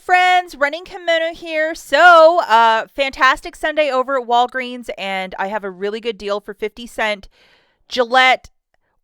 Friends, running kimono here. So, fantastic Sunday over at Walgreens, and I have a really good deal for 50 cent Gillette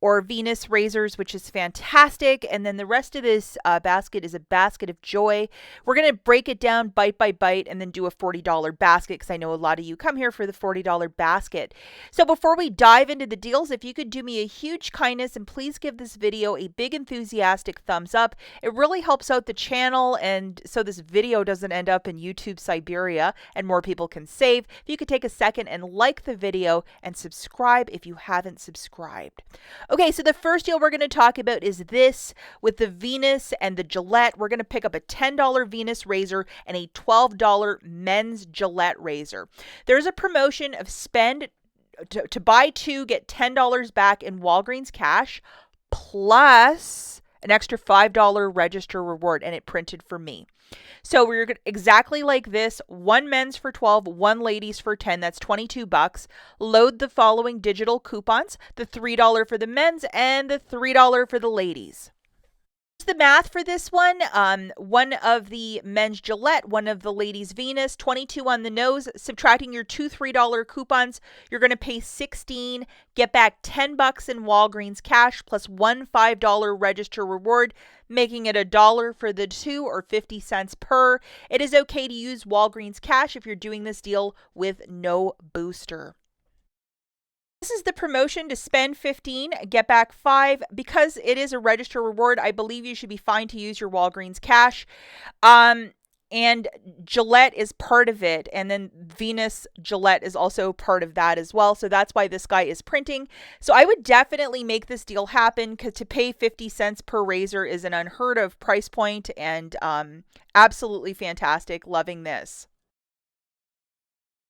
or Venus razors, which is fantastic. And then the rest of this basket is a basket of joy. We're going to break it down bite by bite and then do a $40 basket because I know a lot of you come here for the $40 basket. So before we dive into the deals, if you could do me a huge kindness and please give this video a big enthusiastic thumbs up. It really helps out the channel, and so this video doesn't end up in YouTube Siberia and more people can save. If you could take a second and like the video and subscribe if you haven't subscribed. Okay, so the first deal we're going to talk about is this with the Venus and the Gillette. We're going to pick up a $10 Venus razor and a $12 men's Gillette razor. There's a promotion of spend to buy two, get $10 back in Walgreens cash, plus an extra $5 register reward, and it printed for me. So we're exactly like this: one men's for 12, one ladies for 10. That's 22 bucks. Load the following digital coupons: the $3 for the men's and the $3 for the ladies. The math for this one: one of the men's Gillette, one of the ladies Venus, 22 on the nose. Subtracting your two $3 coupons, you're going to pay 16, get back 10 bucks in Walgreens cash plus one $5 register reward, making it $1 for the two or 50 cents per. It is okay to use Walgreens cash if you're doing this deal with no booster. This is the promotion to spend 15, get back 5. Because it is a register reward, I believe you should be fine to use your Walgreens cash. And Gillette is part of it. And then Venus Gillette is also part of that as well. So that's why this guy is printing. So I would definitely make this deal happen, because to pay 50 cents per razor is an unheard of price point, and absolutely fantastic. Loving this.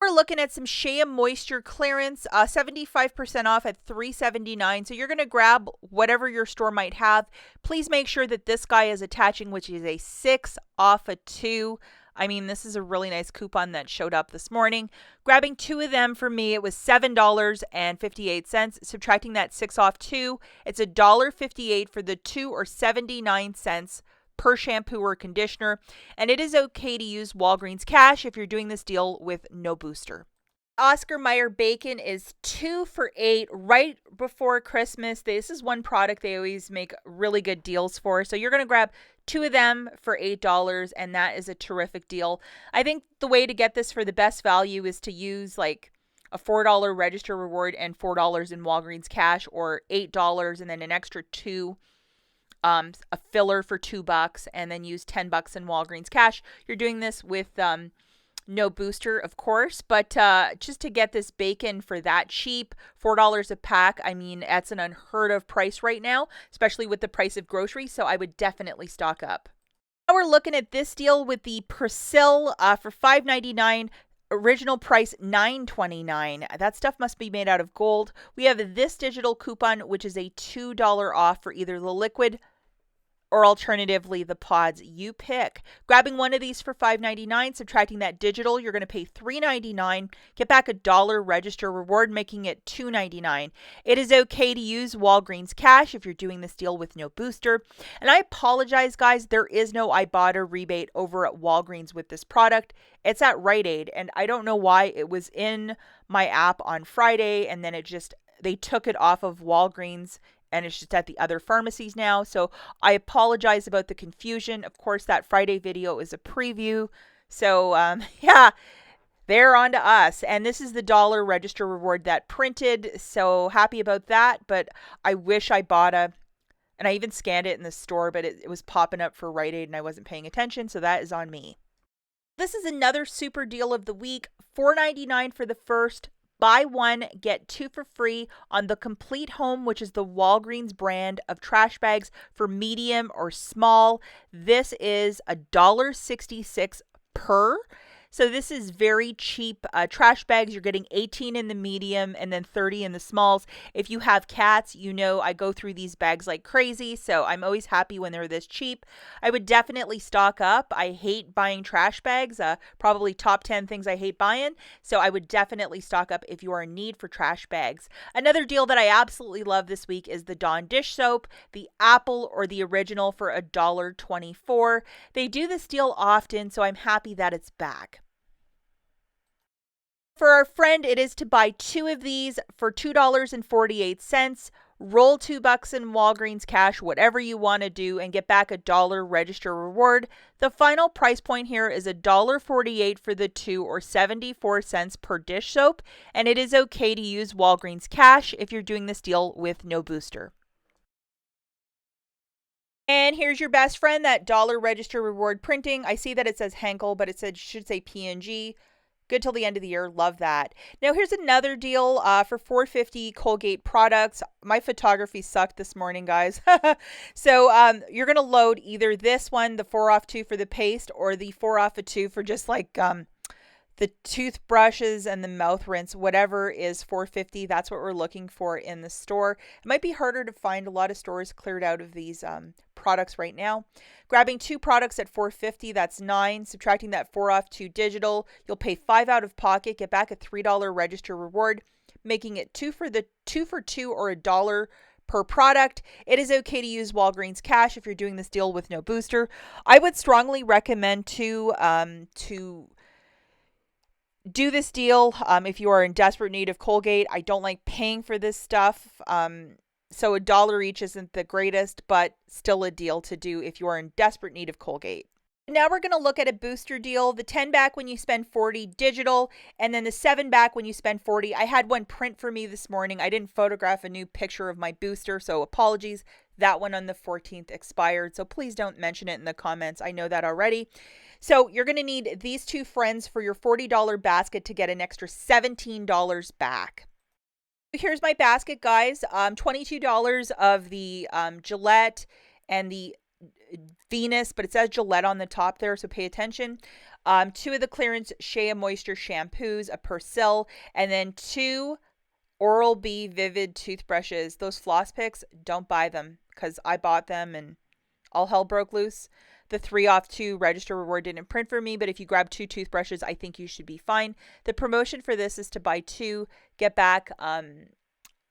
We're looking at some Shea Moisture clearance, 75% off at $3.79. So you're going to grab whatever your store might have. Please make sure that this guy is attaching, which is a 6 off a 2. I mean, this is a really nice coupon that showed up this morning. Grabbing two of them for me, it was $7.58. Subtracting that 6 off 2, it's $1.58 for the 2 or 79 cents per shampoo or conditioner, and it is okay to use Walgreens cash if you're doing this deal with no booster. Oscar Meyer bacon is 2 for $8 right before Christmas. This is one product they always make really good deals for. So you're going to grab two of them for $8, and that is a terrific deal. I think the way to get this for the best value is to use like a $4 register reward and $4 in Walgreens cash, or $8 and then an extra 2. A filler for $2 and then use 10 bucks in Walgreens cash. You're doing this with no booster, of course, but just to get this bacon for that cheap, $4 a pack, I mean, that's an unheard of price right now, especially with the price of groceries. So I would definitely stock up. Now we're looking at this deal with the Persil for $5.99. Original price $9.29. That stuff must be made out of gold. We have this digital coupon, which is a $2 off for either the liquid or alternatively the pods. You pick. Grabbing one of these for $5.99, subtracting that digital, you're going to pay $3.99, get back $1 register reward, making it $2.99. It is okay to use Walgreens cash if you're doing this deal with no booster. And I apologize, guys, there is no IBOTTA rebate over at Walgreens with this product. It's at Rite Aid, and I don't know why. It was in my app on Friday, and then they took it off of Walgreens, and it's just at the other pharmacies now. So I apologize about the confusion. Of course, that Friday video is a preview. So yeah, they're on to us. And this is the $1 register reward that printed. So happy about that. But I wish IBOTTA, and I even scanned it in the store, but it was popping up for Rite Aid and I wasn't paying attention. So that is on me. This is another super deal of the week. $4.99 for the first. Buy one, get two for free on the Complete Home, which is the Walgreens brand of trash bags for medium or small. This is $1.66 per. So this is very cheap trash bags. You're getting 18 in the medium and then 30 in the smalls. If you have cats, you know I go through these bags like crazy, so I'm always happy when they're this cheap. I would definitely stock up. I hate buying trash bags, probably top 10 things I hate buying, so I would definitely stock up if you are in need for trash bags. Another deal that I absolutely love this week is the Dawn dish soap, the Apple or the original for $1.24. They do this deal often, so I'm happy that it's back. For our friend, it is to buy 2 of these for $2.48. Roll $2 in Walgreens cash, whatever you want to do, and get back $1 register reward. The final price point here is $1.48 for the 2 or 74 cents per dish soap, and it is okay to use Walgreens cash if you're doing this deal with no booster. And here's your best friend, that dollar register reward printing. I see that it says Henkel, but it should say P&G. Good till the end of the year. Love that. Now here's another deal for $4.50 Colgate products. My photography sucked this morning, guys. So you're going to load either this one, the 4 off 2 for the paste, or the 4 off a 2 for just like the toothbrushes and the mouth rinse. Whatever is $4.50. That's what we're looking for in the store. It might be harder to find. A lot of stores cleared out of these products right now. Grabbing 2 products at $4.50, that's 9. Subtracting that 4 off 2 digital, you'll pay 5 out of pocket, get back a $3 register reward, making it 2 for 2 or $1 per product. It is okay to use Walgreens cash if you're doing this deal with no booster. I would strongly recommend to do this deal if you are in desperate need of Colgate. I don't like paying for this stuff. So $1 each isn't the greatest, but still a deal to do if you are in desperate need of Colgate. Now we're going to look at a booster deal. The 10 back when you spend $40 digital, and then the 7 back when you spend $40. I had one print for me this morning. I didn't photograph a new picture of my booster, so apologies. That one on the 14th expired, so please don't mention it in the comments. I know that already. So you're going to need these 2 friends for your $40 basket to get an extra $17 back. Here's my basket, guys. $22 of the Gillette and the Venus, but it says Gillette on the top there, so pay attention. 2 of the clearance Shea Moisture shampoos, a Persil, and then 2 Oral-B Vivid toothbrushes. Those floss picks, don't buy them because I bought them and all hell broke loose. The 3 off 2 register reward didn't print for me, but if you grab 2 toothbrushes, I think you should be fine. The promotion for this is to buy 2, get back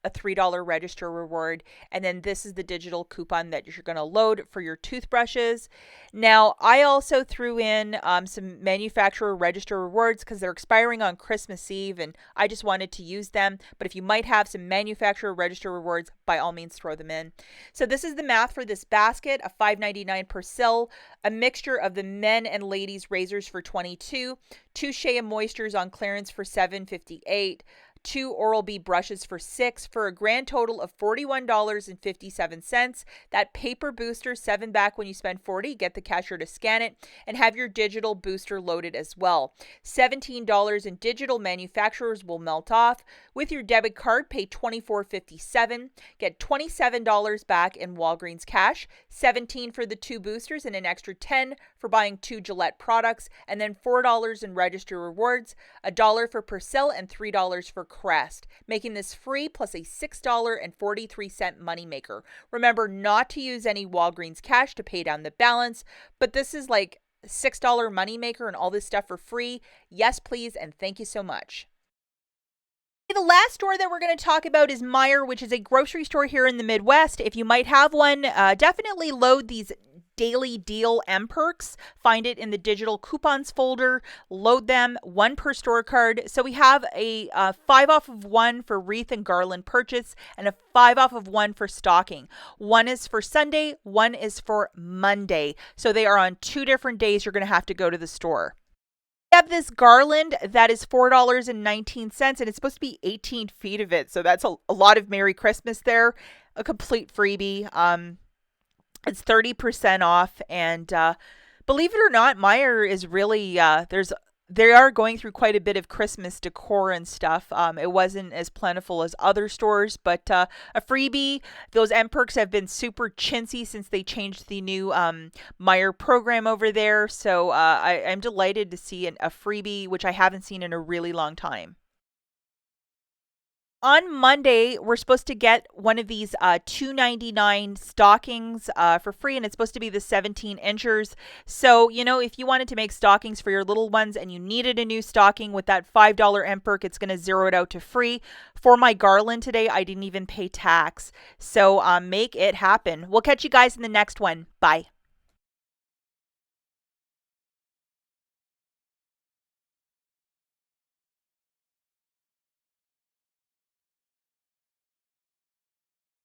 a $3 register reward, and then this is the digital coupon that you're going to load for your toothbrushes. Now, I also threw in some manufacturer register rewards because they're expiring on Christmas Eve, and I just wanted to use them. But if you might have some manufacturer register rewards, by all means, throw them in. So this is the math for this basket: a $5.99 Persil, a mixture of the men and ladies razors for $22, 2 Shea Moistures on clearance for $7.58, 2 Oral-B brushes for $6, for a grand total of $41.57. That paper booster 7 back when you spend $40. Get the cashier to scan it and have your digital booster loaded as well. $17 in digital manufacturers will melt off. With your debit card, pay $24.57. Get $27 back in Walgreens cash. $17 for the 2 boosters and an extra $10 for buying 2 Gillette products, and then $4 in register rewards, $1 for Persil, and $3 for Crest, making this free plus a $6.43 moneymaker. Remember not to use any Walgreens cash to pay down the balance, but this is like $6 moneymaker and all this stuff for free. Yes, please, and thank you so much. The last store that we're going to talk about is Meyer, which is a grocery store here in the Midwest. If you might have one, definitely load these daily deal M-Perks. Find it in the digital coupons folder. Load them, 1 per store card. So we have a 5 off of 1 for wreath and garland purchase and a 5 off of 1 for stocking. 1 is for Sunday, 1 is for Monday. So they are on 2 different days you're going to have to go to the store. We have this garland that is $4.19, and it's supposed to be 18 feet of it. So that's a lot of Merry Christmas there. A complete freebie. It's 30% off, and believe it or not, Meyer is really, there's they are going through quite a bit of Christmas decor and stuff. It wasn't as plentiful as other stores, but a freebie. Those M Perks have been super chintzy since they changed the new Meyer program over there. So I'm delighted to see a freebie, which I haven't seen in a really long time. On Monday, we're supposed to get one of these $2.99 stockings for free, and it's supposed to be the 17 inchers. So, if you wanted to make stockings for your little ones and you needed a new stocking with that $5 M perk, it's going to zero it out to free. For my garland today, I didn't even pay tax. So, make it happen. We'll catch you guys in the next one. Bye.